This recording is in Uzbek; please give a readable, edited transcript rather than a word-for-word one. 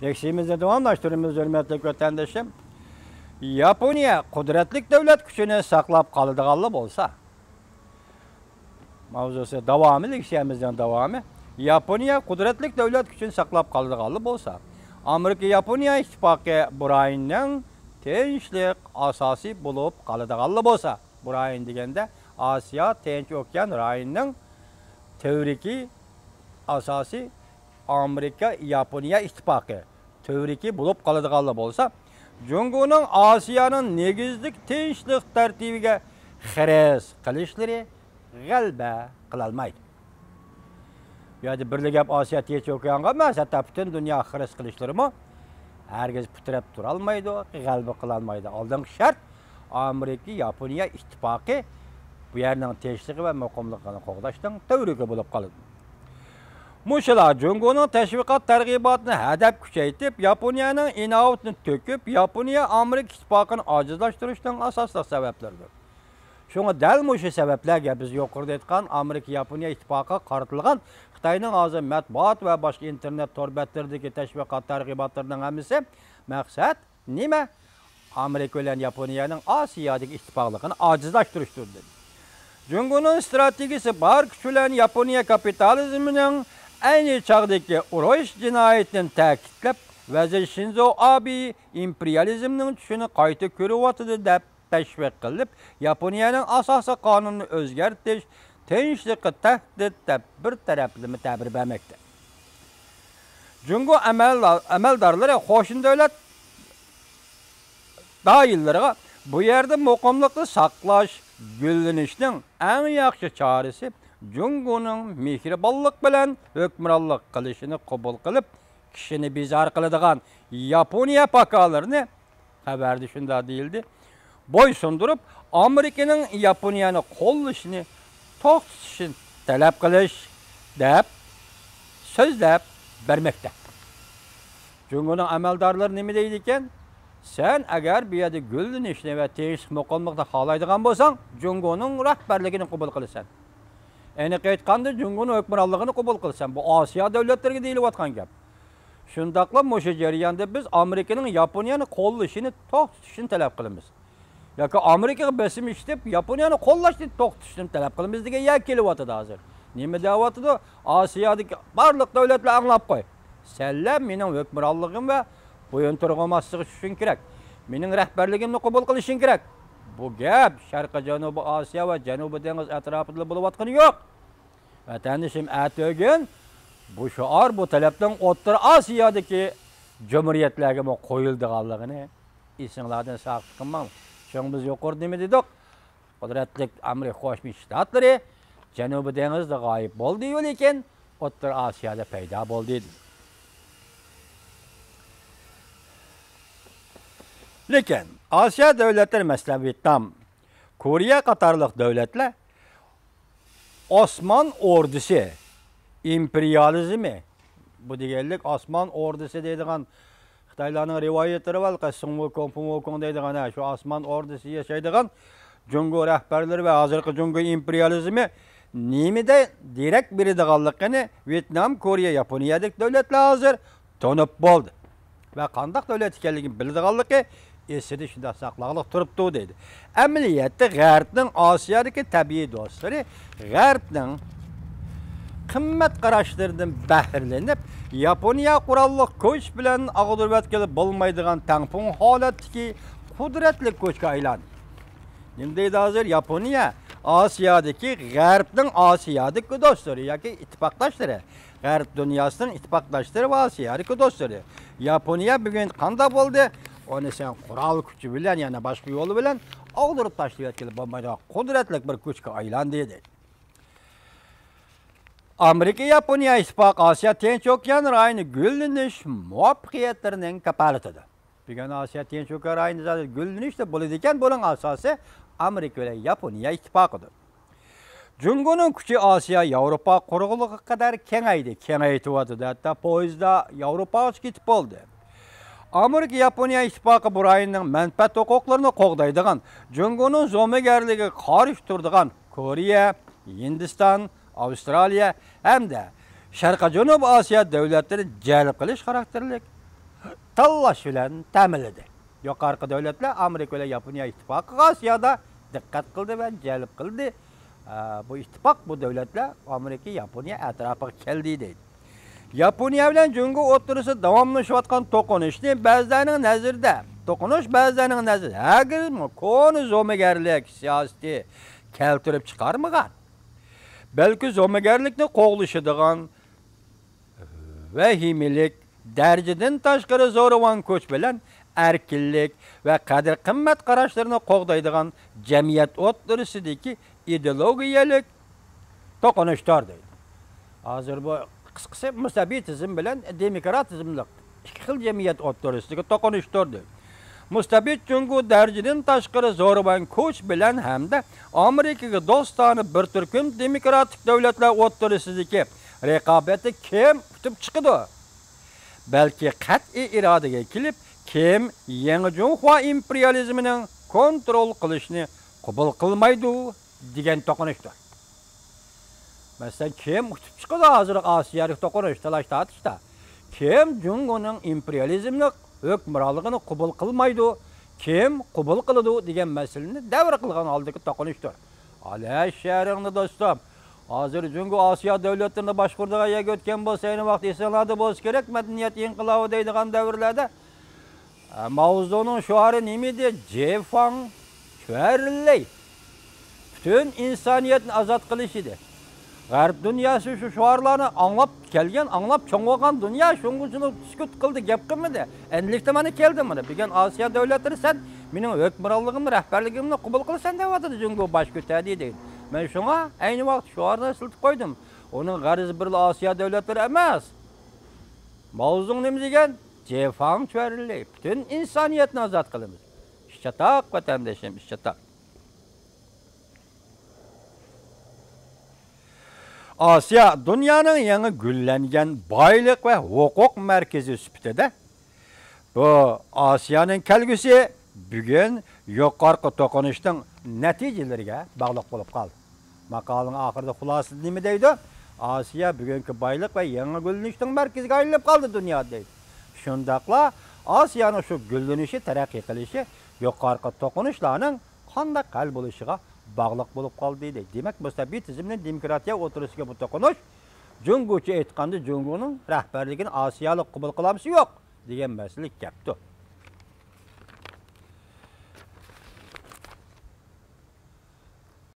Eksimizni davamlaştırımız hürmetli vatandaşım. Yaponiya kudretlik devlet gücünü saklap kalıdığalı bolsa, mavzusu davamı, lekşiyemizden davamı, Yaponiya kudretlik devlet gücünü saklap kalıdığalı bolsa, Amerika-Yaponiya ittifakı burayının tinchlik asası bulup kalıdığalı bolsa, burayın degende Asya Tinch Okyan rayonunun teoriki asası Amerika-Yaponiya ittifakı teoriki bulup kalıdığalı bolsa, Cungu'nun Asya'nın negizlik tinchlik tertibiga xeres qilishleri g'alba qilolmaydi. Bu yerda bir gap Asya Tinch Okeanga emas, hatto butun dunyo xeres qilishlarimi hargiz putirab turolmaydi, g'alba qilolmaydi. Oldingi shart Amerika-Yaponiya ittifaqi bu yerning tinchligi va muqimligini qo'g'dashdan teoriki bo'lib qoladi. Muşular Cungu'nun teşvikat tergibatını hedef küçeytip, Yaponiyanın inovatını töküp, Yaponiya Amerika ittifakını acizlaştırıştan asaslı sebeplerdir. Şuna del muşu sebeplerge biz yukarıda etken Amerika-Yaponiya ittifakı kartılgan Xitayning ağzı matbuat ve başka internet torbetlerdeki teşvikat tergibatlarının hemisi maksat nime? Amerika ile Yaponiyanın Asya'daki ittifaklıkını acizlaştırıştır dedi. Cungu'nun stratejisi bar küçülen Yaponiya kapitalizminin aynı çağdaki uruş cinayetini takitlep, Vezir Shinzo Abe imperializminin düşünü qayta körüvatıdı dep teşvik kılıp, Yaponiyanın asası kanunu özgertiş, tinchlikni tehdit dep bir taraflı tabir vermekte. Cungu ameldarları hoşun devlet dahilleri bu yerde muqimlikni saqlash, güllenişning en yaxshi çaresi Cungu'nun mehribanlık bilen hükümranlık kılışını kabul kılıp kişini bizar kılıdığan Yaponiya pakalarını haberde şunda değildi. Boy sundurup Amerika'nın Yaponiya'nı kollaşını tohtuşun talep kılış deyip sözlep vermekte. Cungu'nun ameldarları ne mi deydikken? Sen eğer bir yerde güllenişini ve tinchlik muqimlikni xalaydigan bolsang, Cungu'nun rahbarligini kabul kılırsan. Eni qaytqanda Cungu'nun hükümranlığını kabul kılsan. Bu Asya devletlerine deyilip atkan gap. Şundaqla muşu jarayonda biz Amerika'nın Yaponiyani qo'llashini to'xtatishini talab qilamiz. Yoki Amerikaga besim ishlab Yaponiyani qo'llashni to'xtatishini talab qilamiz degan yak kelyapti hozir. Nima deyapti? Asiyodagi barliq davlatlar anglab qo'y. Senlar mening hukmronligim va bo'yin turg'anmaslik uchun kerak. Mening rahbarligimni qabul qilishing kerak. Bu gap Sharqiy Janubiy Osiyo va Janubiy dengiz atrofida bo'layotgani yo'q. Vatandoshim atogin bu shior bu talabdan O'rta Osiyodagi jumhuriyatlarga qo'yildiganligini esinglardan saqit qilmang. Shung biz yuqorida nima dedik? Qudratli Amerika Qo'shma Shtatlari Janubiy dengizda g'oyib bo'ldi, lekin O'rta Osiyoda paydo bo'ldi. Lekin Asya devletleri mesela Vietnam, Koriya qatarlıq devletler Osman ordusu, imperializmi, bu degellik Osman ordusu deydiğen Xitaylarning rivayetleri var, Qasım deydiğen şu Osman ordusu yaşaydiğen Cungu rahbarları ve hazırki Cungu imperializmi nimede direkt biridiğanlıqını Vietnam, Koriya, Yaponiyadaki devletler hazır tonub boldu. Ve qandaq devlet ekanligini bildiğanlıqı esidi şunda saqlaqlıq turibdi deydi. Əməliyyatda G'arbning Osiyodagi tabiiy do'stlari G'arbning qimmat qarashlaridan bahrilanib, Yaponiya qurolli kuch bilan ag'dirib bo'lmaydigan tangpung holatdagi qudratli kuchga aylandi. Nima deydi hozir Yaponiya Osiyodagi G'arbning Osiyodagi do'stlari yoki ittifoqdoshlari, G'arb dunyosining ittifoqdoshlari va Osiyodagi do'stlari. Yaponiya bugun qanday bo'ldi? Onu sen kural gücü bilen yani başka yolu bilen aldırıp taşlayıp gelip bombayla kudretlik bir güçke aylandı dedi. Amerika, Yaponiya, İspak, Asya, Tinch Okyan rayını gülleniş muvaffakiyetlerinin kapalitıdır. Bugün Asya, Tinch Okyan rayını zaten gülleniş de bulunurken bunun asası Amerika ile Yaponiya ittifakıdır. Cungu'nun küçü Asya, Avrupa kuruluğu kadar kengaydı, kengaytıvadı. Hatta poizda Avrupa gitip oldu. Amerika-Yaponiya ittifaqı bu rayonning manfaat huquqlarini qo'g'daydigan, Cungu'nun zo'magarligiga qarshi turadigan Koriya, Hindiston, Avstraliya hamda Sharqiy Janubiy Osiyo davlatlarini jalb qilish xarakterlik tanlash bilan ta'minladi. Yuqorqi davlatlar Amerika va Yaponiya ittifoqiga Osiyoda diqqat qildi va jalb qildi. Bu ittifoq bu davlatlar Amerika, Yaponiya atrofiga keldi deydi. Yaponiya bilan Jungo o'rtasida davomlashayotgan to'qinishni ba'zilarning nazarida, hagir koni zo'magarlik siyosati keltirib chiqarmagan. Balki zo'magarlikni qo'g'lishadigan vahimlik, darajadan tashqari zo'ravon kuch bilan erkinlik va qadr-qimmat qarashlarini qo'g'daydigan jamiyat o'rtasidagi ideologiyalik to'qinishlar deydi. Hozir bu qisqasi mustabidizm bilan demokratizmlik ikki xil jamiyat o'rtasidagi to'qinishlar deydi. Mustabid Jungo darajadan tashqari zo'ravon kuch bilan hamda Amerikaga do'stona bir turkum demokratik davlatlar o'rtasidagi raqobatni kim tutib chiqadi? Balki qat'iy irodaga kelib, kim yangi Junxo imperializmining kontrol qilishni qabul qilmaydi degan to'qinishdir. Masalan, kim tutib chiqadi hozir Osiyolik to'qinish talash tortishda? Kim Jungoning imperializmlik hukmronligini qabul qilmaydi, kim qabul qiladi degan masalani davr qilgan holdagi to'qinishdir. Ala sharingni do'stim, hozir Jungo Osiyo davlatlarini boshqurdigan yag o'tgan bo'lsa, ayni vaqt eslandi bo'lsa kerak, madaniyat inqilobi deydigan davrlarda mavzuning shuari nima edi? Jefang Chverley. Bütün insoniyatni azod qilish edi. G'arb dunyosi shu shuarlarni anglab kelgan, anglab cho'ng'agan dunyo shunga sukut qildi, gap qilmadi. Endilikda mana keldi mana. Bugun Osiyo davlatlari sen mening hukmronligimni, rahbarligimni qabul qilsan deyapti Jungo bosh ko'tardi deydi. Men shunga ayni vaqt shuarni siltib qo'ydim. Uning g'arizi bir Osiyo davlatlari emas. Mavzu nima degan? Jefang Chverley. Bütün insoniyatni azod qilamiz. Ishchataq vatandoshim, ishchataq. Osiyo dunyoning yangi gullangan boylik va huquq markazi sifatida bu Osiyoning kelgusi bugun yuqorqi to'qinishning natijalariga bog'liq bo'lib qoldi. Maqolaning oxirida xulosasi nima deydi? Osiyo bugungi boylik va yangi gullanishning markaziga aylanib qoldi dunyoda deydi. Shundaqla Osiyoning shu gullanishi, taraqqiy qilishi yuqorqi to'qinishlarning qanday hal bo'lishiga bog'liq bo'lib qoldi deydi. Demak, mustabidizmning demokratiya o'tirisiga bu to'qinish Jungocha aytganda Jungoning rahbarligini Osiyolik qabul qilamiz yo'q degan masala gapdir.